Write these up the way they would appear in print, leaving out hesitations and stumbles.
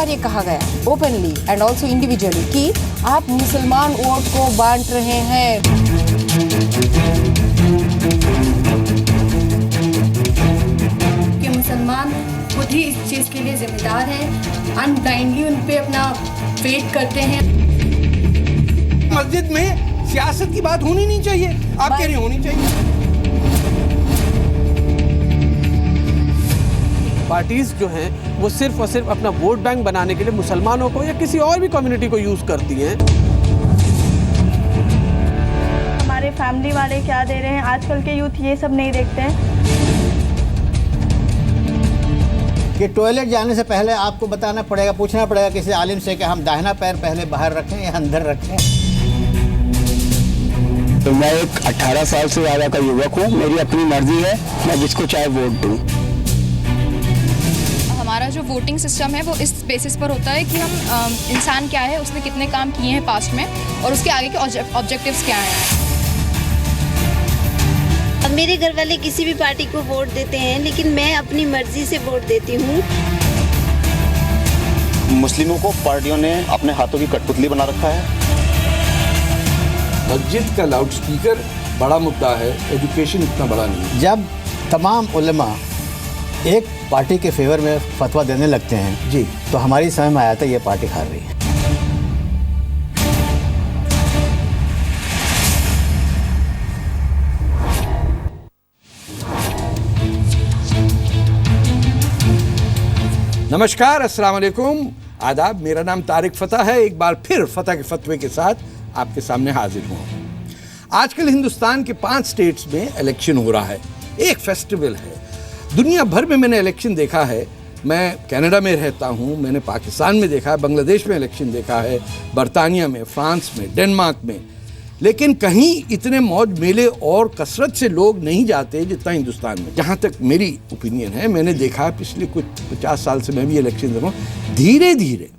बार ये कहा गया ओपनली एंड ऑल्सो इंडिविजुअली कि आप मुसलमान वोट को बांट रहे हैं। कि मुसलमान खुद ही इस चीज़ के लिए जिम्मेदार हैं, अनब्लाइंडली उन पे अपना फेट करते हैं। मस्जिद में सियासत की बात होनी नहीं चाहिए, आप कह रही होनी चाहिए। पार्टीज जो हैं वो सिर्फ और सिर्फ अपना वोट बैंक बनाने के लिए मुसलमानों को या किसी और भी कम्युनिटी को यूज करती हैं। हमारे फैमिली वाले क्या दे रहे हैं, आजकल के यूथ ये सब नहीं देखते हैं। कि टॉयलेट जाने से पहले आपको बताना पड़ेगा, पूछना पड़ेगा किसी आलिम से कि हम दाहिना पैर पहले बाहर रखें या अंदर रखें। तो मैं एक 18 साल से ज़्यादा का युवक हूँ, मेरी अपनी मर्जी है, मैं जिसको चाहे वोट दूँ। हमारा जो वोटिंग सिस्टम है वो इस बेसिस पर होता है कि हम इंसान क्या है, उसने कितने काम किए हैं पास्ट में और उसके आगे के ऑब्जेक्टिव्स क्या हैं। अब मेरे घर वाले किसी भी पार्टी को वोट देते हैं, लेकिन मैं अपनी मर्जी से वोट देती हूँ। मुस्लिमों को पार्टियों ने अपने हाथों की कठपुतली बना रखा है। मस्जिद का लाउडस्पीकर बड़ा मुद्दा है, एजुकेशन इतना बड़ा नहीं। जब तमाम उलमा एक पार्टी के फेवर में फतवा देने लगते हैं जी, तो हमारी समझ में आया था ये पार्टी हार रही है। नमस्कार, अस्सलाम वालेकुम, आदाब। मेरा नाम तारिक फतह है। एक बार फिर फतह के फतवे के साथ आपके सामने हाजिर हूँ। आजकल हिंदुस्तान के 5 स्टेट्स में इलेक्शन हो रहा है, एक फेस्टिवल है। दुनिया भर में मैंने इलेक्शन देखा है। मैं कनाडा में रहता हूँ, मैंने पाकिस्तान में देखा है, बांग्लादेश में इलेक्शन देखा है, बरतानिया में, फ्रांस में, डेनमार्क में, लेकिन कहीं इतने मौज मेले और कसरत से लोग नहीं जाते जितना हिंदुस्तान में। जहाँ तक मेरी ओपिनियन है, मैंने देखा है पिछले कुछ 50 साल से मैं भी इलेक्शन देख रहा हूँ, धीरे धीरे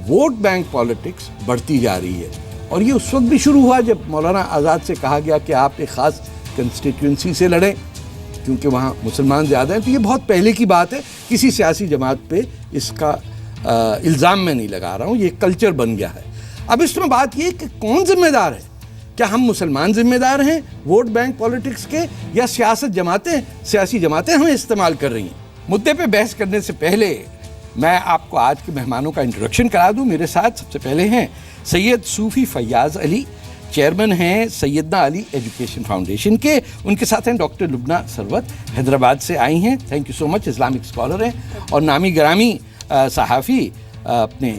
वोट बैंक पॉलिटिक्स बढ़ती जा रही है। और ये उस वक्त भी शुरू हुआ जब मौलाना आज़ाद से कहा गया कि आप एक ख़ास कंस्टिट्यूंसी से लड़ें क्योंकि वहाँ मुसलमान ज़्यादा हैं। तो ये बहुत पहले की बात है, किसी सियासी जमात पे इसका इल्ज़ाम मैं नहीं लगा रहा हूँ, ये कल्चर बन गया है। अब इसमें बात ये कि कौन जिम्मेदार है? क्या हम मुसलमान जिम्मेदार हैं वोट बैंक पॉलिटिक्स के, या सियासी जमातें हमें इस्तेमाल कर रही हैं? मुद्दे पे बहस करने से पहले मैं आपको आज के मेहमानों का इंट्रोडक्शन करा दूं। मेरे साथ सबसे पहले हैं सैयद सूफी फैयाज अली, चेयरमैन हैं सैयदना अली एजुकेशन फाउंडेशन के। उनके साथ हैं डॉक्टर लुबना सरवत, हैदराबाद से आई हैं, thank you so much, Islamic scholar हैं। और नामी ग्रामी सहाफ़ी अपने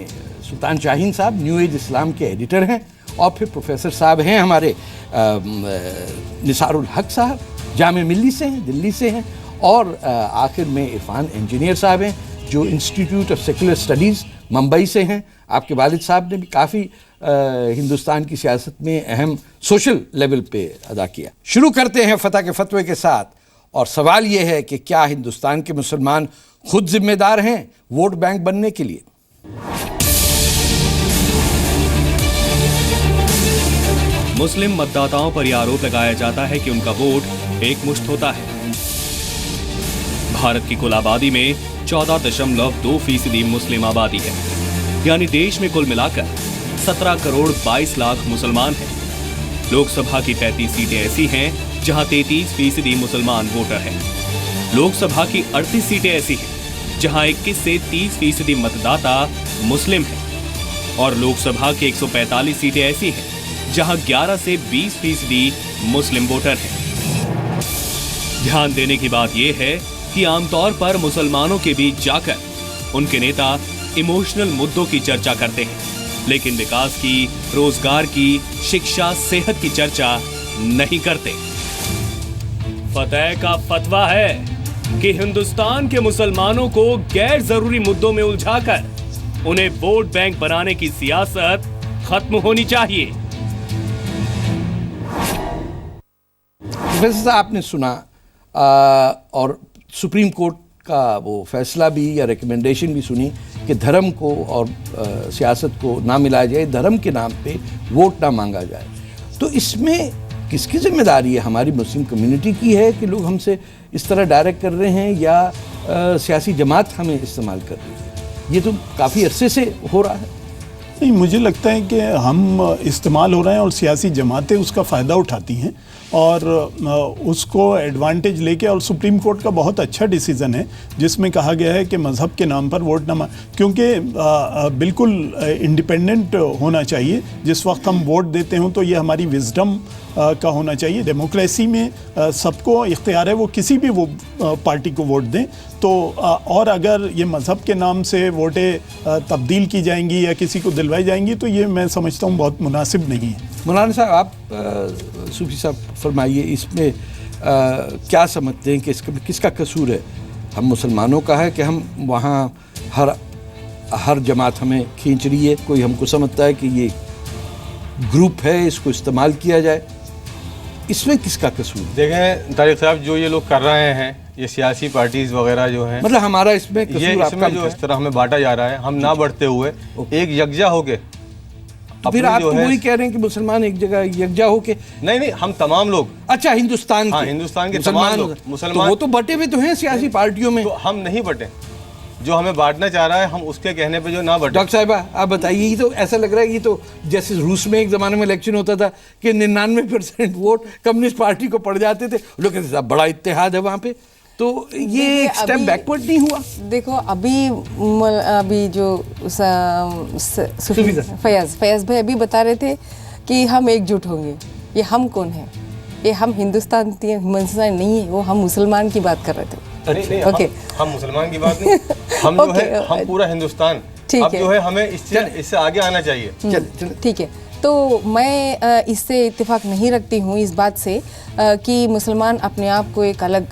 सुल्तान शाहीन साहब, न्यू एज इस्लाम के एडिटर हैं। और फिर प्रोफेसर साहब हैं हमारे निसारुल हक साहब, जामे मिल्ली से हैं, दिल्ली से हैं। और आखिर में इरफान इंजीनियर साहब हैं जो institute of secular studies Mumbai से हैं। आपके वालिद साहब ने भी काफ़ी हिंदुस्तान की सियासत में अहम सोशल लेवल पे अदा किया। शुरू करते हैं फतह के फतवे के साथ। और सवाल ये है कि क्या हिंदुस्तान के मुसलमान खुद जिम्मेदार हैं वोट बैंक बनने के लिए? मुस्लिम मतदाताओं पर यह आरोप लगाया जाता है कि उनका वोट एक मुश्त होता है। भारत की कुल आबादी में 14.2% मुस्लिम आबादी है, यानी देश में कुल मिलाकर 17 करोड़ 22 लाख मुसलमान हैं। लोकसभा की 35 सीटें ऐसी हैं जहां 33% मुसलमान वोटर हैं। लोकसभा की 38 सीटें ऐसी हैं जहां 21 से 30% मतदाता मुस्लिम हैं। और लोकसभा की 145 सीटें ऐसी हैं जहां 11 से 20% मुस्लिम वोटर हैं। ध्यान देने की बात यह है कि आमतौर पर मुसलमानों के बीच जाकर उनके नेता इमोशनल मुद्दों की चर्चा करते हैं, लेकिन विकास की, रोजगार की, शिक्षा, सेहत की चर्चा नहीं करते। फतह का फतवा है कि हिंदुस्तान के मुसलमानों को गैर जरूरी मुद्दों में उलझाकर उन्हें वोट बैंक बनाने की सियासत खत्म होनी चाहिए। प्रोफेसर आपने सुना और सुप्रीम कोर्ट का वो फैसला भी या रिकमेंडेशन भी सुनी कि धर्म को और सियासत को ना मिलाया जाए, धर्म के नाम पे वोट ना मांगा जाए। तो इसमें किसकी जिम्मेदारी है? हमारी मुस्लिम कम्युनिटी की है कि लोग हमसे इस तरह डायरेक्ट कर रहे हैं, या सियासी जमात हमें इस्तेमाल कर रही है? ये तो काफ़ी अरसे से हो रहा है। नहीं, मुझे लगता है कि हम इस्तेमाल हो रहे हैं और सियासी जमातें उसका फ़ायदा उठाती हैं और उसको एडवांटेज लेके, और सुप्रीम कोर्ट का बहुत अच्छा डिसीज़न है जिसमें कहा गया है कि मज़हब के नाम पर वोट न, क्योंकि बिल्कुल इंडिपेंडेंट होना चाहिए। जिस वक्त हम वोट देते हों तो ये हमारी विजडम का होना चाहिए। डेमोक्रेसी में सबको इख्तियार है वो किसी भी वो पार्टी को वोट दें। तो और अगर ये मज़हब के नाम से वोटें तब्दील की जाएंगी या किसी को दिलवाई जाएंगी तो ये मैं समझता हूँ बहुत मुनासिब नहीं है। मौलाना साहब, आप सूफी साहब फरमाइए, इसमें क्या समझते हैं कि इसका किसका कसूर है? हम मुसलमानों का है कि हम वहाँ हर जमात हमें खींच रही है, कोई हमको समझता है कि ये ग्रुप है, इसको इस्तेमाल किया जाए, इसमें किसका कसूर? देखें तारिक साहब, जो ये लोग कर रहे हैं, ये सियासी पार्टीज वगैरह जो हैं, मतलब हमारा इसमें कसूर, ये इसमें जो इस तरह हमें बांटा जा रहा है, हम ना बढ़ते हुए एक यकजा होके, तो फिर आप वही कह रहे हैं कि मुसलमान एक जगह यकजा होके? नहीं, हम तमाम लोग, अच्छा, हिंदुस्तान हाँ, हिंदुस्तान के तमाम लोग मुसलमान, तो वो तो बटे हुए तो हैं सियासी पार्टियों में। तो हम नहीं बटे, जो हमें बांटना चाह रहा है हम उसके कहने पे जो ना बटे। डॉक्टर साहिबा, आप बताइए, ये तो ऐसा लग रहा है, ये तो जैसे रूस में एक ज़माने में इलेक्शन होता था कि 99% वोट कम्युनिस्ट पार्टी को पड़ जाते थे, लोग कहते थे बड़ा इत्तेहाद है वहाँ पे, तो ये एक स्टेप बैकवर्ड नहीं हुआ? देखो, अभी जो फयाज भाई अभी बता रहे थे कि हम एकजुट होंगे। ये हम कौन है? ये हम हिंदुस्तान नहीं है, वो हम मुसलमान की बात कर रहे थे। नहीं, ओके, हम मुसलमान की बात नहीं, हम जो है हम पूरा हिंदुस्तान, अब जो है हमें इससे आगे आना चाहिए। ठीक है, तो मैं इससे इत्तेफाक नहीं रखती हूँ इस बात से कि मुसलमान अपने आप को एक अलग,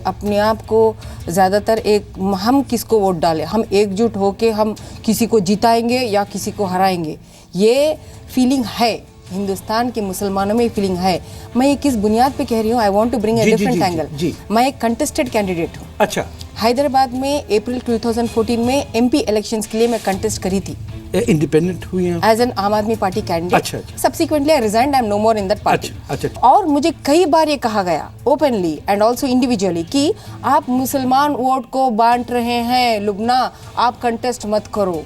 अपने आप को ज़्यादातर एक, हम किसको वोट डालें, हम एकजुट होके हम किसी को जिताएंगे या किसी को हराएंगे, ये फीलिंग है हिंदुस्तान के मुसलमानों में, फीलिंग है। मैं ये किस बुनियाद पे कह रही हूँ? I want to bring a different angle. मैं एक कंटेस्टेड कैंडिडेट हूँ। अच्छा। हैदराबाद में अप्रैल 2014 में एमपी इलेक्शंस के लिए मैं कंटेस्ट करी थी। इंडिपेंडेंट हुई हैं as an Aam Aadmi party candidate. अच्छा। Subsequently I resigned, I am no more in that party. अच्छा। और मुझे कई बार ये कहा गया ओपनली एंड ऑल्सो इंडिविजुअली कि आप मुसलमान वोट को बांट रहे हैं लुबना, आप कंटेस्ट मत करो।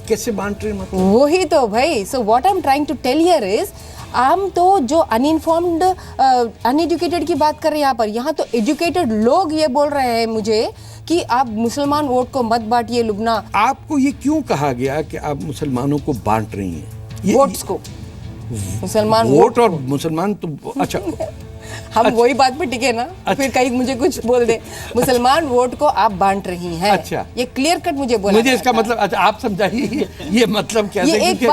कैसे बांट रहे हैं? वही तो भाई। So what I am trying to tell here is, हम तो जो अनइन्फॉर्म्ड अनएजुकेटेड की बात कर रहे हैं यहाँ पर, यहाँ तो एजुकेटेड लोग ये बोल रहे हैं मुझे कि आप मुसलमान वोट को मत बांटिए लुबना। आपको ये क्यों कहा गया कि आप मुसलमानों को बांट रही हैं? वोट्स को, मुसलमान वोट और मुसलमान तो अच्छा हम वही बात पे टिके ना। फिर कहीं मुझे कुछ बोल दे, मुसलमान वोट को आप बांट रही हैं। अच्छा, ये क्लियर कट मुझे बोला। मुझे इसका मतलब, अच्छा आप समझाइए ये मतलब क्या? ये एक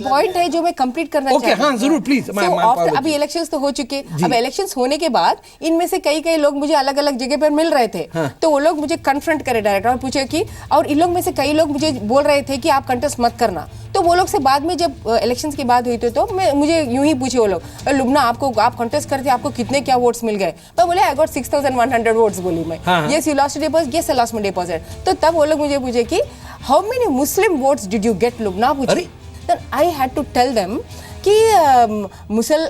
पॉइंट है जो मैं कंप्लीट करना चाहती हूँ। हाँ, जरूर प्लीज। अभी इलेक्शंस तो हो चुके, अब इलेक्शंस होने के बाद इनमें से कई लोग मुझे अलग अलग जगह पर मिल रहे थे। तो वो लोग मुझे कन्फ्रंट करे डायरेक्ट और पूछे कि, और इन लोग में से कई लोग मुझे बोल रहे थे कि आप कंटेस्ट मत करना। तो वो लोग से बाद में जब इलेक्शंस की बात हुई तो मुझे यूं ही पूछे वो लोग, लुबना आप कंटेस्ट करते, आपको कितने क्या वोट्स मिल गए? मैं बोले आई गॉट 6100 वोट्स बोली मैं। Yes, you lost deposit. Yes, I lost my deposit. तो तब वो लोग मुझे पूछे कि how many Muslim votes did you get Lubna, पूछे। Then I had to tell them कि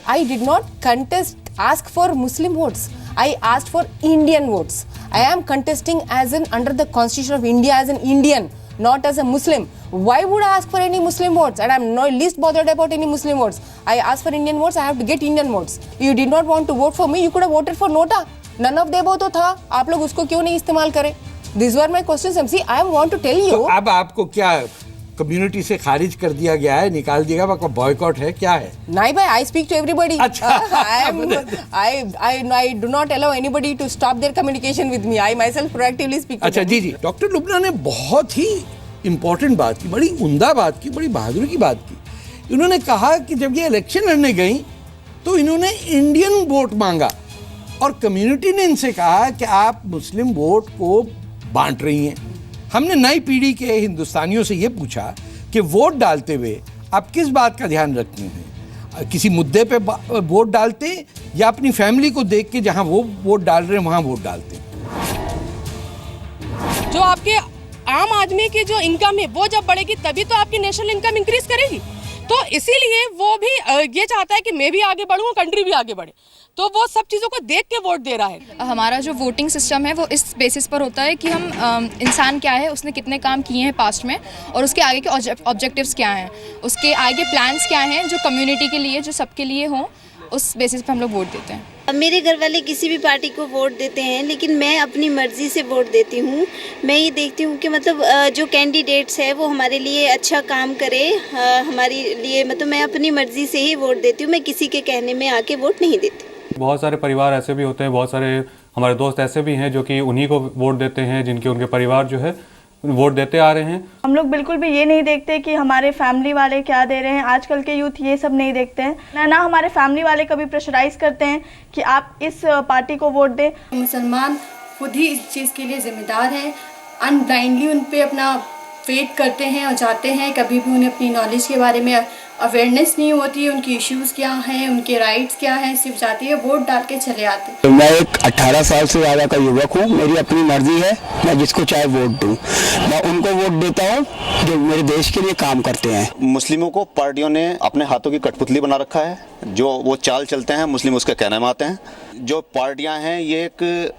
I did not contest ask for Muslim votes, I asked for Indian votes. I am contesting as an under the Constitution of India as an Indian, not as a Muslim. Why would I ask for any Muslim votes? And I'm not least bothered about any Muslim votes. I asked for Indian votes. I have to get Indian votes. You did not want to vote for me. You could have voted for Nota. None of them तो था. आप लोग उसको क्यों नहीं इस्तेमाल करें? These were my questions. MC, I want to tell you. तो अब आपको क्या कम्युनिटी से खारिज कर दिया गया है, निकाल दिया गया, आपका बॉयकॉट है, क्या है? नहीं भाई, I speak to everybody. I do not allow anybody to stop their communication with me. I myself proactively speak to them. अच्छा जी। डॉक्टर लुबना ने बहुत ही इम्पोर्टेंट बात की, बड़ी उम्दा बात की, बड़ी बहादुरी की बात की। इन्होंने कहा कि जब ये इलेक्शन लड़ने गई तो इन्होंने इंडियन वोट मांगा और कम्युनिटी ने इनसे कहा कि आप मुस्लिम वोट को बांट रही हैं। हमने नई पीढ़ी के हिंदुस्तानियों से ये पूछा कि वोट डालते हुए आप किस बात का ध्यान रखते हैं? किसी मुद्दे पे वोट डालते हैं या अपनी फैमिली को देख के जहां वो वोट डाल रहे हैं वहां वोट डालते हैं? जो आपके आम आदमी की जो इनकम है वो जब बढ़ेगी तभी तो आपकी नेशनल इनकम इंक्रीज करेगी। तो इसीलिए वो भी ये चाहता है कि मैं भी आगे बढ़ूँ, कंट्री भी आगे बढ़े, तो वो सब चीज़ों को देख के वोट दे रहा है। हमारा जो वोटिंग सिस्टम है वो इस बेसिस पर होता है कि हम इंसान क्या है, उसने कितने काम किए हैं पास्ट में और उसके आगे के ऑब्जेक्टिव्स क्या हैं, उसके आगे प्लान्स क्या हैं जो कम्युनिटी के लिए, जो सबके लिए हों, उस बेसिस पर हम लोग वोट देते हैं। मेरे घर वाले किसी भी पार्टी को वोट देते हैं, लेकिन मैं अपनी मर्ज़ी से वोट देती हूँ। मैं ये देखती हूँ कि मतलब जो कैंडिडेट्स है वो हमारे लिए अच्छा काम करे, हमारे लिए, मतलब मैं अपनी मर्ज़ी से ही वोट देती हूँ, मैं किसी के कहने में आके वोट नहीं देती। बहुत सारे परिवार ऐसे भी होते हैं, बहुत सारे हमारे दोस्त ऐसे भी हैं जो कि उन्हीं को वोट देते हैं, जिनके उनके परिवार जो है वोट देते आ रहे हैं। हम लोग बिल्कुल भी ये नहीं देखते कि हमारे फैमिली वाले क्या दे रहे हैं। आजकल के यूथ ये सब नहीं देखते हैं ना हमारे फैमिली वाले कभी प्रेशराइज करते हैं कि आप इस पार्टी को वोट दें। मुसलमान खुद ही इस चीज़ के लिए ज़िम्मेदार हैं, अनब्लाइंडली उन पे अपना फेथ करते हैं और जाते हैं। कभी भी उन्हें अपनी नॉलेज के बारे में अवेयरनेस नहीं होती है, उनकी इश्यूज़ क्या हैं, उनके राइट्स क्या हैं, सिर्फ जाती है वोट डाल के चले आते हैं। तो मैं एक 18 साल से ज़्यादा का युवक हूँ, मेरी अपनी मर्जी है, मैं जिसको चाहे वोट दूँ। मैं उनको वोट देता हूँ जो मेरे देश के लिए काम करते हैं। मुस्लिमों को पार्टियों ने अपने हाथों की कठपुतली बना रखा है, जो वो चाल चलते हैं मुस्लिम उसके कहने में आते हैं। जो पार्टियाँ हैं ये एक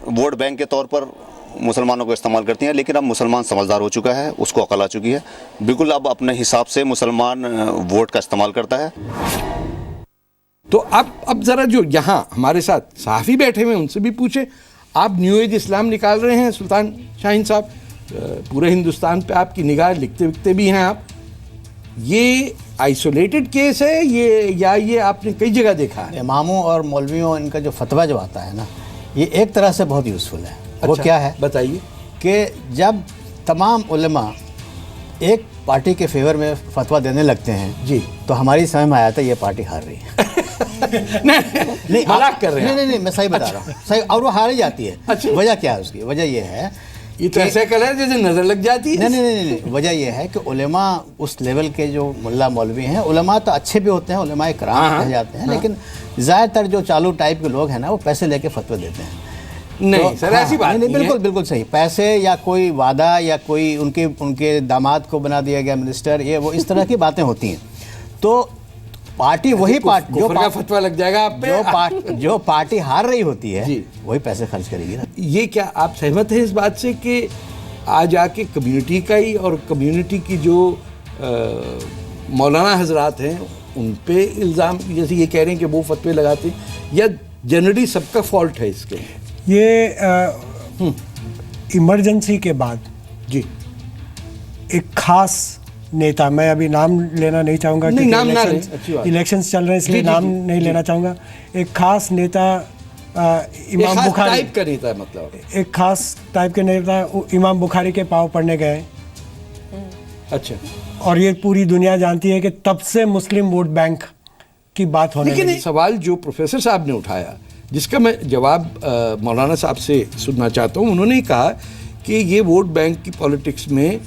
वोट बैंक के तौर पर मुसलमानों को इस्तेमाल करती हैं, लेकिन अब मुसलमान समझदार हो चुका है, उसको अकल आ चुकी है, बिल्कुल अब अपने हिसाब से मुसलमान वोट का इस्तेमाल करता है। तो अब जरा जो यहाँ हमारे साथ सहाफ़ी बैठे हुए उनसे भी पूछे, आप न्यू एज इस्लाम निकाल रहे हैं सुल्तान शाहीन साहब, पूरे हिंदुस्तान पे आपकी निगाह, लिखते विखते भी हैं आप, ये आइसोलेटेड केस है ये आपने कई जगह देखा है? इमामों और मौलवियों इनका जो फतवा जो आता है ना, ये एक तरह से बहुत यूज़फुल है। वो क्या है बताइए कि जब तमाम उलमा एक पार्टी के फेवर में फतवा देने लगते हैं जी, तो हमारी समझ में आया था ये पार्टी हार रही है। नहीं मजाक कर रहे हैं? नहीं मैं सही बता रहा हूँ, सही, और वो हार ही जाती है। वजह क्या है उसकी? वजह ये है, ये तो ऐसा कलर है जैसे नजर लग जाती है। नहीं, वजह ये है कि उलेमा उस लेवल के जो मुल्ला मौलवी हैं, उलेमा तो अच्छे भी होते हैं, उलेमा किराम कहे जाते हैं, लेकिन ज़्यादातर जो चालू टाइप के लोग हैं ना, वो पैसे लेके फतवे देते हैं। नहीं तो, सर ऐसी बात नहीं, बिल्कुल सही। पैसे या कोई वादा या कोई उनके दामाद को बना दिया गया मिनिस्टर, ये वो इस तरह की बातें होती हैं। तो पार्टी वही पार्टी जो फतवा लग जाएगा आप पे, जो पार्टी हार रही होती है वही पैसे खर्च करेगी ना। ये क्या आप सहमत हैं इस बात से कि आज आके कम्युनिटी का ही और कम्युनिटी की जो मौलाना हजरात हैं उन पे इल्ज़ाम, जैसे ये कह रहे हैं कि वो फतवे लगाते हैं, या जनरली सबका फॉल्ट है इसके? ये इमरजेंसी के बाद जी एक खास नेता, मैं अभी नाम लेना नहीं चाहूँगा क्योंकि इलेक्शंस चल रहे हैं, इसलिए नाम नहीं लेना चाहूँगा। एक खास नेता इमाम बुखारी टाइप का नेता, मतलब एक खास टाइप के नेता इमाम बुखारी के पाँव पड़ने गए। अच्छा। और ये पूरी दुनिया जानती है कि तब से मुस्लिम वोट बैंक की बात होने लगी। लेकिन सवाल जो प्रोफेसर साहब ने उठाया, जिसका मैं जवाब मौलाना साहब से सुनना चाहता हूँ, उन्होंने कहा कि ये वोट बैंक की पॉलिटिक्स में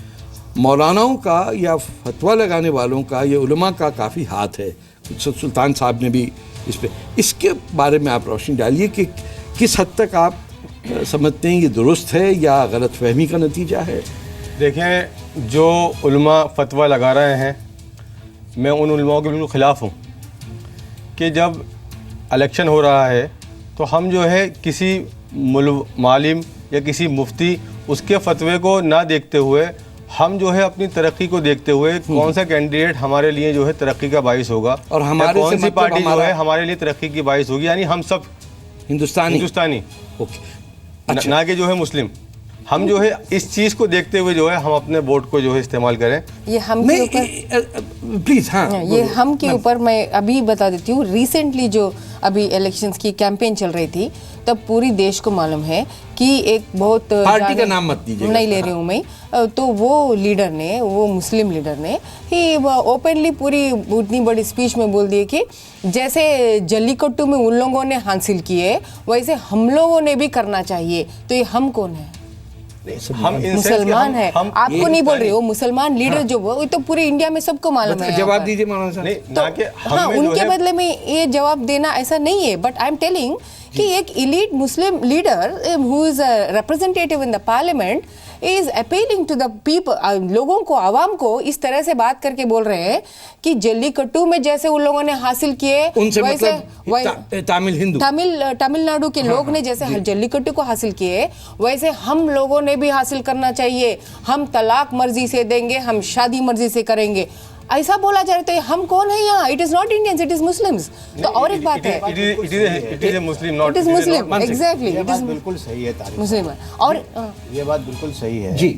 मौलानाओं का या फतवा लगाने वालों का या उलमा का काफ़ी हाथ है। सुल्तान साहब ने भी इस पे, इसके बारे में आप रोशनी डालिए कि किस हद तक आप समझते हैं ये दुरुस्त है या गलतफहमी का नतीजा है? देखें, जो उलमा फतवा लगा रहे हैं, मैं उन उलमाओं के बिल्कुल ख़िलाफ़ हूँ कि जब इलेक्शन हो रहा है तो हम जो है किसी मालिम या किसी मुफ्ती उसके फतवे को ना देखते हुए, हम जो है अपनी तरक्की को देखते हुए कौन सा कैंडिडेट हमारे लिए जो है तरक्की का बाइस होगा और हमारे कौन सी पार्टी जो है हमारे लिए तरक्की की बाइस होगी, यानी हम सब हिंदुस्तानी ओके, ना कि जो है मुस्लिम, हम जो है इस चीज़ को देखते हुए जो है हम अपने वोट को जो है इस्तेमाल करें। ये हम के ऊपर प्लीज, हाँ, ये हम के ऊपर मैं अभी बता देती हूँ। रिसेंटली जो अभी इलेक्शंस की कैंपेन चल रही थी, तब पूरी देश को मालूम है कि एक बहुत पार्टी का नाम मत दीजिए, नहीं ले रही हूँ मैं, तो वो लीडर ने, वो मुस्लिम लीडर ने ही ओपनली पूरी उतनी बड़ी स्पीच में बोल दिए कि जैसे जल्लीकट्टू में उन लोगों ने हासिल किए वैसे हम लोगों ने भी करना चाहिए। तो ये हम कौन है? हम मुसलमान है, आपको नहीं बोल रही हो, मुसलमान लीडर जो वो तो पूरे इंडिया में सबको मालूम है। जवाब दीजिए मौलाना साहब। तो हाँ, उनके बदले में ये जवाब देना ऐसा नहीं है, बट आई एम टेलिंग कि एक elite Muslim leader who is a representative in the parliament is appealing to the people, लोगों को, आवाम को इस तरह से बात करके बोल रहे हैं कि जल्लीकट्टू में जैसे उन लोगों ने हासिल किए, उनसे वैसे मतलब तमिल हिंदू तमिलनाडु के लोग ने जैसे जल्लीकट्टू को हासिल किए, वैसे हम लोगों ने भी हासिल करना चाहिए। हम तलाक मर्जी से देंगे, हम शादी मर्जी से करेंगे, ऐसा बोला जा रहा है। हम कौन है यहाँ? It is not Indians, it is Muslims. तो और एक बात है, it is Muslim, not it is Muslim, exactly, ये बात बिल्कुल सही है तारिक, मुस्लिम। और ये बात बिल्कुल सही है जी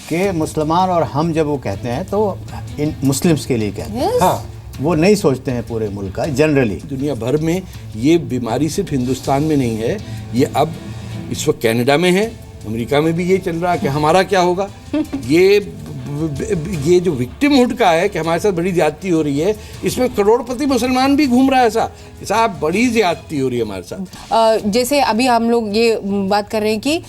कि मुसलमान और हम जब वो कहते हैं तो इन मुस्लिम्स के लिए कहते हैं। हाँ, वो नहीं सोचते हैं पूरे मुल्क का। जनरली दुनिया भर में ये बीमारी सिर्फ हिंदुस्तान में नहीं है, ये अब इस वक्त कनाडा में है, अमेरिका में भी ये चल रहा है कि हमारा क्या होगा। ये जो विक्टिमहुड का है कि हमारे साथ बड़ी ज्यादती हो रही है, इसमें करोड़पति मुसलमान भी घूम रहा है। ऐसा साहब बड़ी ज्यादती हो रही है हमारे साथ। जैसे अभी हम लोग ये बात कर रहे हैं कि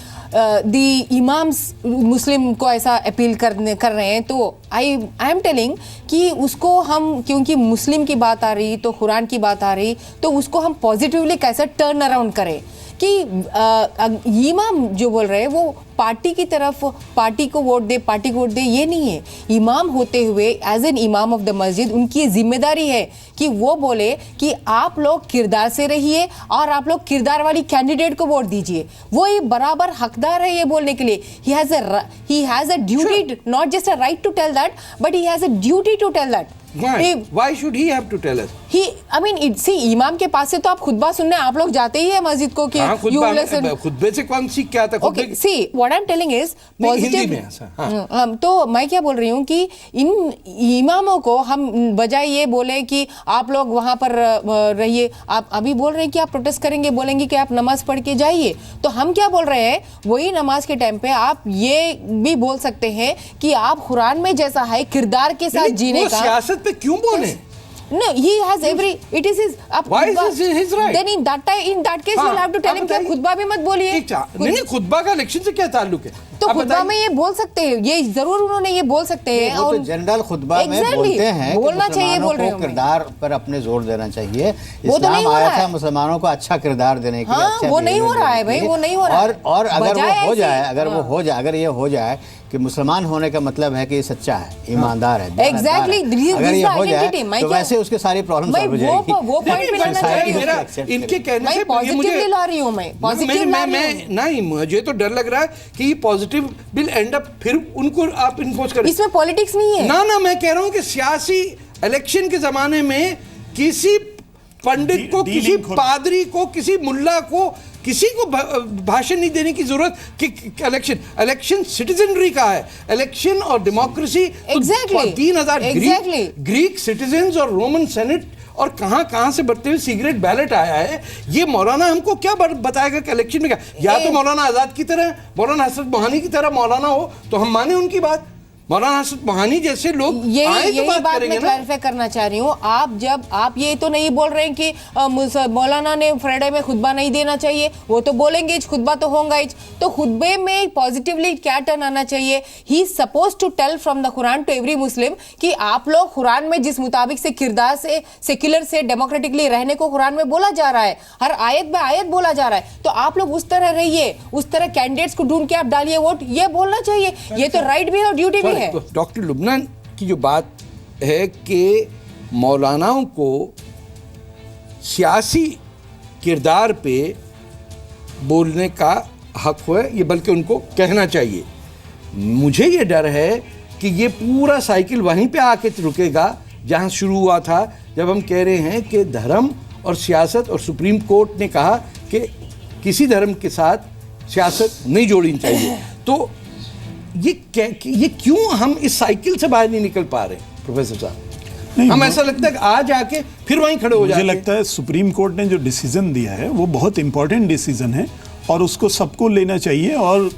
दी इमाम्स मुस्लिम को ऐसा अपील कर रहे हैं, तो आई एम टेलिंग कि उसको हम, क्योंकि मुस्लिम की बात आ रही तो कुरान की बात आ रही, तो उसको हम पॉजिटिवली कैसे टर्न अराउंड करें कि इमाम जो बोल रहे हैं वो पार्टी की तरफ, पार्टी को वोट दे, ये नहीं है। इमाम होते हुए एज एन इमाम ऑफ द मस्जिद उनकी जिम्मेदारी है कि वो बोले कि आप लोग किरदार से रहिए और आप लोग किरदार वाली कैंडिडेट को वोट दीजिए। वो ये बराबर हकदार है ये बोलने के लिए। He has a duty, not just a right to tell that, but he has a duty to tell that. Why should he have to tell us? इमाम के पास से तो आप खुतबा सुनने आप लोग जाते ही है मस्जिद को कि खुतबे से कौन सीख क्या था? Okay, see, what I'm telling is positive। तो मैं क्या बोल रही हूँ कि इन इमामों को हम बजाय ये बोले कि आप लोग वहाँ पर रहिए, आप अभी बोल रहे हैं कि आप प्रोटेस्ट करेंगे, बोलेंगे कि आप नमाज पढ़ के जाइए, तो हम क्या बोल रहे हैं, वही नमाज के टाइम पे आप ये भी बोल सकते हैं कि आप कुरान में जैसा है किरदार के साथ जीने का। सियासत पे क्यों बोले? No, he has every. It is his. Why is it his right? Then in that case, you'll have to tell him कि आप खुतबा भी मत बोलिए। नहीं, खुतबा का इलेक्शन से क्या ताल्लुक है? तो खुतबा में ये बोल सकते हैं, ये जरूर उन्होंने ये बोल सकते हैं। और तो जनरल खुतबा में बोलते हैं कि बोलना चाहिए, बोल रहे हैं किरदार पर अपने जोर देना चाहिए। इस्लाम आया था मुसलमानों को अच्छा किरदार देने के लिए। वो नहीं हो रहा है भाई, वो नहीं हो रहा है। और अगर वो हो जाए, अगर ये हो जाए कि मुसलमान होने का मतलब है कि सच्चा है, ईमानदार है, एग्जैक्टली, अगर ये हो जाए तो वैसे उसके सारी प्रॉब्लम सॉल्व हो जाएगी। वो पॉइंट पे लाना चाहिए। इनके कहने से पॉजिटिवली ला रही हूं मैं, पॉजिटिव ला रही हूं। नहीं, मुझे तो डर लग रहा है कि ये पॉजिटिव विल एंड अप, फिर उनको आप इन्फोर्स करें। इसमें पॉलिटिक्स नहीं है ना, मैं कह रहा हूं कि सियासी इलेक्शन के जमाने में किसी पंडित को, किसी पादरी को, किसी मुल्ला को, किसी को भाषण नहीं देने की जरूरत कि इलेक्शन सिटीजनरी का है। इलेक्शन और डेमोक्रेसी 3000 ग्रीक सिटीजन्स और रोमन सेनेट और कहां से बढ़ते हुए सीक्रेट बैलेट आया है। ये मौलाना हमको क्या बताएगा कि इलेक्शन में क्या? या तो मौलाना आजाद की तरह, मौलाना हसरत मोहानी की तरह मौलाना हो तो हम माने उनकी बात। मौलाना हसरत मोहानी जैसे लोग यही बात मैं क्लैरिफाई करना चाह रही हूँ। आप ये तो नहीं बोल रहे हैं कि मौलाना ने फ्राइडे में खुतबा नहीं देना चाहिए, वो तो बोलेंगे खुतबा तो होगा ही। तो खुतबे में पॉजिटिवली क्या टर्न आना चाहिए? He suppose to tell from the Quran to every Muslim कि आप लोग कुरान में जिस मुताबिक से किरदार से, सेक्युलर से डेमोक्रेटिकली रहने को कुरान में बोला जा रहा है, हर आयत में आयत बोला जा रहा है, तो आप लोग उस तरह रहिए, उस तरह कैंडिडेट्स को ढूंढ के आप डालिए वोट, ये बोलना चाहिए। ये तो राइट भी है और ड्यूटी भी है। डॉक्टर लुबना की जो बात है कि मौलानाओं को सियासी किरदार पे बोलने का हक है, ये बल्कि उनको कहना चाहिए। मुझे ये डर है कि ये पूरा साइकिल वहीं पे आके रुकेगा जहां शुरू हुआ था, जब हम कह रहे हैं कि धर्म और सियासत, और सुप्रीम कोर्ट ने कहा कि किसी धर्म के साथ सियासत नहीं जोड़नी चाहिए। तो ये क्यों हम इस साइकिल से बाहर नहीं निकल पा रहे प्रोफेसर साहब? हम ऐसा लगता है कि आज आके फिर वहीं खड़े हो जाते हैं। मुझे लगता है सुप्रीम कोर्ट ने जो डिसीजन दिया है वो बहुत इंपॉर्टेंट डिसीजन है और उसको सबको लेना चाहिए। और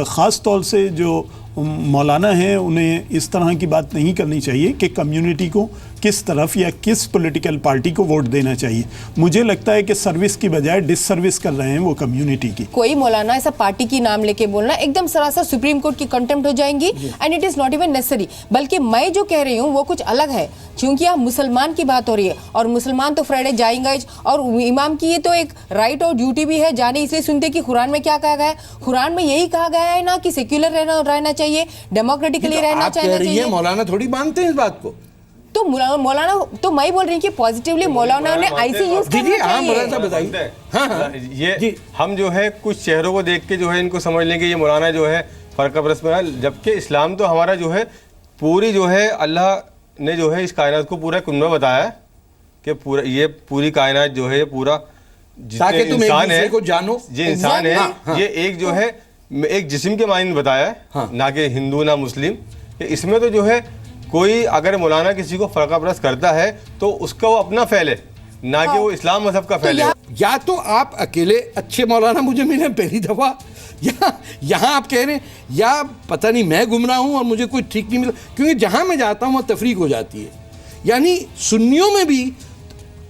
ख़ास तौर से जो मौलाना हैं उन्हें इस तरह की बात नहीं करनी चाहिए कि कम्युनिटी को किस तरफ या किस पॉलिटिकल पार्टी को वोट देना चाहिए। मुझे लगता है कि सर्विस की बजाय डिससर्विस कर रहे हैं वो कम्युनिटी की। कोई मौलाना ऐसा पार्टी की नाम लेके बोलना एकदम सरासर सुप्रीम कोर्ट की कंटेम्प्ट हो जाएंगी and it is not even necessary. बल्कि मैं जो कह रही हूँ वो कुछ अलग है, क्योंकि यहाँ मुसलमान की बात हो रही है और मुसलमान तो फ्राइडे जाएंगे और इमाम की ये तो एक राइट और ड्यूटी भी है जाने, इसलिए सुनते कि कुरान में क्या कहा गया है। कुरान में यही कहा गया है ना कि सेक्युलर रहना चाहिए, डेमोक्रेटिकली रहना चाहिए। मौलाना थोड़ी मानते हैं इस बात को। तो मौलाना तो मैं बोल रही हूँ कि पॉजिटिवली मौलाना ने ऐसे यूज करना चाहिए। हाँ, ये हम जो है कुछ चेहरों को देख के जो है इनको समझ लेंगे ये मौलाना जो है फर्क परस्त में है, जबकि इस्लाम तो हमारा जो है पूरी जो है अल्लाह ने जो है इस कायनात को पूरा कुनबा बताया है कि पूरा ये पूरी कायनात जो है पूरा जितने इंसान है को जानो, ये इंसान है ये एक जो है एक जिस्म के मायने बताया है, ना कि हिंदू ना मुस्लिम। इसमें तो जो है कोई अगर मौलाना किसी को फर्का परस्त करता है तो उसका वो अपना फैल है, ना कि वो इस्लाम मजहब का फैल है। या तो आप अकेले अच्छे मौलाना मुझे मिले पहली दफा, या यहाँ आप कह रहे हैं, या पता नहीं मैं गुमराह हूँ और मुझे कोई ठीक नहीं मिला, क्योंकि जहाँ मैं जाता हूँ वहाँ तफरीक हो जाती है। यानी सुन्नियों में भी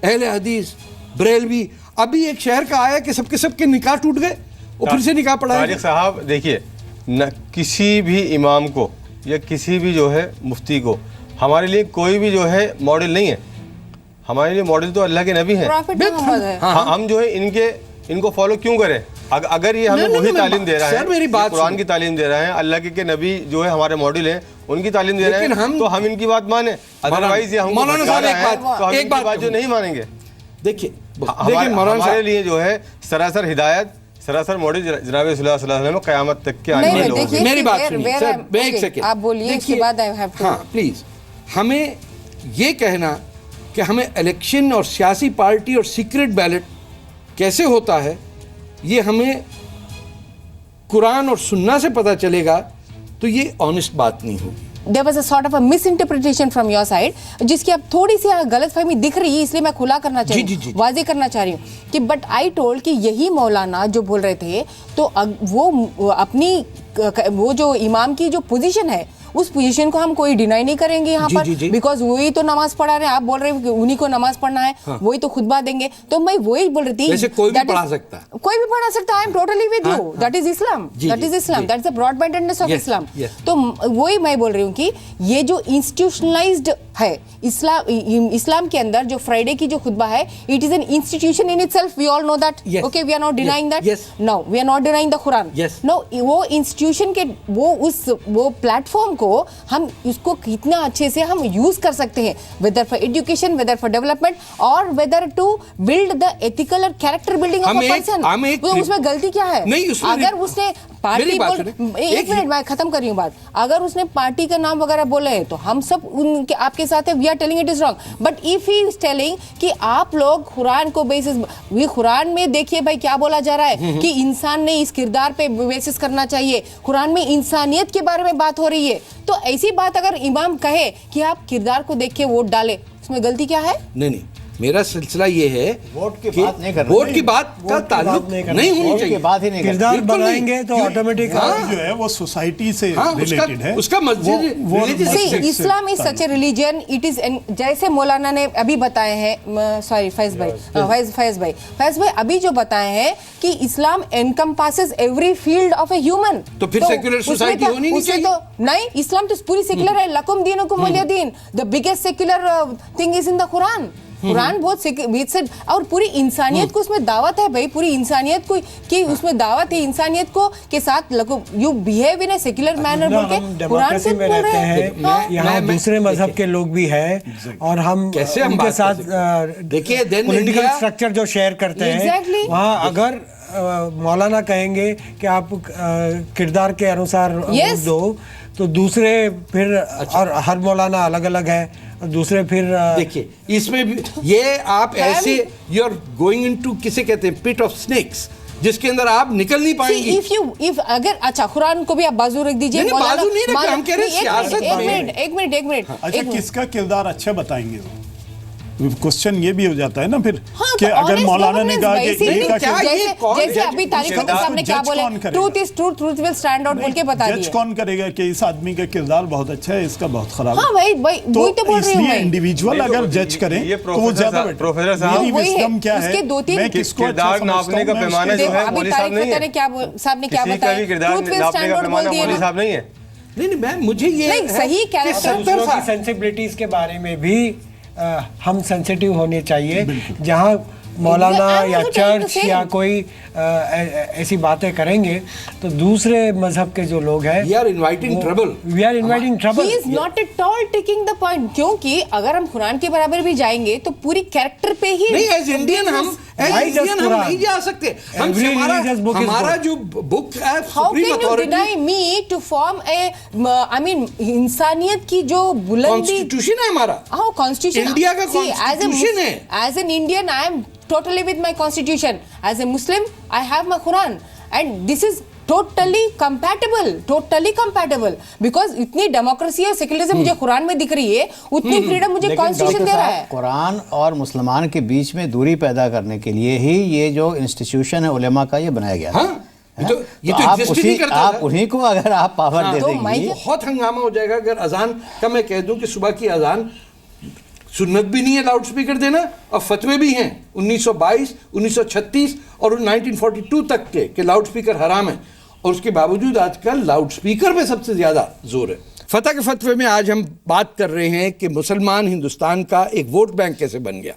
अहले हदीस बरेलवी, अभी एक शहर का आया कि सबके सबके निकाह टूट गए और फिर से निकाह पढ़ा। तारिक साहब देखिए, न किसी भी इमाम को या किसी भी जो है मुफ्ती को हमारे लिए कोई भी जो है मॉडल नहीं है। हमारे लिए मॉडल तो अल्लाह के नबी हैं। हम जो है इनको फॉलो क्यों करें? अगर ये हमें वही तालीम दे रहा है, मेरी बात कुरान की तालीम दे रहा है, अल्लाह के नबी जो है हमारे मॉडल हैं उनकी तालीम दे रहे हैं, तो हम इनकी बात माने। अदरवाइज ये एक बात जो नहीं मानेंगे। देखिए हमारे लिए जो है सरासर हिदायत, सरासर मॉडल जनाब सल्लल्लाहु अलैहि वसल्लम क़यामत तक के आने वाले लोग। मेरी बात सुनिए सर, मैं एक सेकंड आप बोलिए, इसके बाद आई हैव टू। हाँ प्लीज, हमें ये कहना कि हमें इलेक्शन और सियासी पार्टी और सीक्रेट बैलेट कैसे होता है ये हमें कुरान और सुन्ना से पता चलेगा, तो ये ऑनेस्ट बात नहीं होगी। There was a sort of a misinterpretation from your side, जिसकी अब थोड़ी सी गलतफहमी दिख रही है, इसलिए मैं खुला करना चाह रही हूँ, वाजे करना चाह रही हूँ कि बट आई टोल्ड कि यही मौलाना जो बोल रहे थे, तो वो अपनी वो जो इमाम की जो पोजीशन है उस पोजीशन को हम कोई डिनाई नहीं करेंगे यहाँ पर, बिकॉज वही तो नमाज पढ़ा रहे हैं। आप बोल रहे हो कि उन्हीं को नमाज पढ़ना है, वही तो खुतबा देंगे, तो मैं वही बोल रही थी। वैसे कोई भी पढ़ा सकता है, कोई भी पढ़ा सकता है। I am totally with you, that is Islam, that is Islam, that is the broad mindedness of Islam. तो वही मैं बोल रही हूँ कि ये जो इंस्टीट्यूशनलाइज्ड है इस्लाम के अंदर जो फ्राइडे की जो खुतबा है, it is an institution in itself, we all know that, okay, we are not denying that, no we are not denying the Quran, no, वो इंस्टीट्यूशन के वो प्लेटफॉर्म को हम उसको कितना अच्छे से हम यूज कर सकते हैं, whether for education, whether for development, और whether to build the ethical और character building of a person. तो उसमें गलती क्या है? अगर उसने पार्टी बोल, एक मिनट मैं खत्म कर रही हूँ बात, अगर उसने पार्टी का नाम वगैरह बोले हैं तो हम सब उनके आपके साथ है, we are telling it is wrong, but if he is telling कि आप लोग कुरान को बेसिस, वी कुरान में देखिए भाई क्या बोला जा रहा है कि इंसान ने इस किरदार पे बेसिस करना चाहिए, कुरान में इंसानियत के बारे में बात हो रही है, तो ऐसी बात अगर इमाम कहे कि आप किरदार को देख के वोट डाले, उसमें गलती क्या है? नहीं, मेरा सिलसिला ये है वोट की बात नहीं करना, वोट की बात का ताल्लुक नहीं होनी चाहिए, बात ही नहीं किरदार बनाएंगे तो ऑटोमेटिक जो है वो सोसाइटी से रिलेटेड है, उसका मस्जिद। Islam is such a religion, it is, जैसे मौलाना ने अभी बताए हैं, सॉरी फैज भाई अभी जो बताए हैं कि Islam encompasses every field of a human, तो फिर सेक्युलर सोसाइटी होनी नहीं चाहिए? तो नहीं, इस्लाम तो पूरी सेक्युलर है, लकुम दीनुकुम वलिय दीन, the biggest secular thing is in the Quran. Quran बहुत और पूरी इंसानियत को उसमें दावत है भाई, पूरी इंसानियत को की उसमें दावत है, इंसानियत को के साथ you behave in A secular manner बोल के कुरान से बोल रहे हैं। यहाँ दूसरे मजहब के लोग भी हैं और हम कैसे उनके साथ देखिए पॉलिटिकल स्ट्रक्चर जो शेयर करते हैं, वहाँ अगर मौलाना कहेंगे कि आप किरदार के अनुसार दो, तो दूसरे फिर और हर मौलाना अलग अलग है, दूसरे फिर देखिए इसमें भी ये आप ऐसे यू आर गोइंग इनटू किसे कहते हैं पिट ऑफ स्नेक्स, जिसके अंदर आप निकल नहीं पाएंगे। इफ अगर अच्छा कुरान को भी आप बाजू रख दीजिए, बाजू नहीं रखते, हम कह रहे हैं सियासत में। एक मिनट अच्छा, किसका किरदार अच्छा बताएंगे वो? क्वेश्चन ये भी हो जाता है ना फिर हाँ, कि तो अगर मौलाना ने कहा कि जैसे अभी तारिक फतेह साहब ने क्या बोले, truth is truth, truth will stand out बोल के बता दिया। जज कौन करेगा कि इस आदमी का किरदार बहुत अच्छा है, इसका बहुत खराब है? हाँ भाई वही तो बोल रही हूँ मैं। इंडिविजुअल अगर जज करें तो वो ज्यादा बेटर। प्रोफेसर साहब मेरी विजडम क्या है, उसके दो तीन मैं किसको अच्छा नापने का पैमाना जो है मौलवी साहब नहीं है। साहब ने क्या बताया, ट्रूथ विल स्टैंड आउट बोल दिया मौलवी साहब नहीं है। नहीं मैं मुझे ये नहीं सही कैरेक्टर दूसरों की सेंसिबिलिटीज के बारे में भी हम सेंसिटिव होने चाहिए। जहाँ मौलाना या चर्च या कोई ऐसी बातें करेंगे तो दूसरे मजहब के जो लोग हैं we are inviting trouble. He is not at all taking the point, क्योंकि अगर हम कुरान के बराबर भी जाएंगे तो पूरी कैरेक्टर पे ही नहीं, एज इंडियन हम नहीं जा सकते। हमारा जो बुक है supreme authority, deny me to form a I mean इंसानियत की जो बुलंदी कॉन्स्टिट्यूशन है हमारा। हाँ कॉन्स्टिट्यूशन, इंडिया का कॉन्स्टिट्यूशन है। As an Indian I am totally with my constitution. As a Muslim, I have my Quran, and this is totally compatible because इतनी डेमोक्रेसी और सेक्युलरिज्म मुझे कुरान में दिख रही है, उतनी फ्रीडम मुझे कॉन्स्टिट्यूशन दे रहा है। कुरान और मुसलमान के बीच में दूरी पैदा करने के लिए ही ये जो इंस्टीट्यूशन है उलेमा का ये बनाया गया। हाँ? ये तो एग्जिस्ट नहीं करता। आप उन्हीं को अगर आप पावर दे देंगे, बहुत हंगामा हो जाएगा अगर अजान का मैं कह दूं कि सुबह की अजान सुन्नत भी नहीं है लाउड स्पीकर देना, और फतवे भी हैं 1922, 1936 और 1942 तक के लाउड स्पीकर हराम है, और उसके बावजूद आजकल लाउड स्पीकर पे सबसे ज्यादा जोर है। फतह के फतवे में आज हम बात कर रहे हैं कि मुसलमान हिंदुस्तान का एक वोट बैंक कैसे बन गया।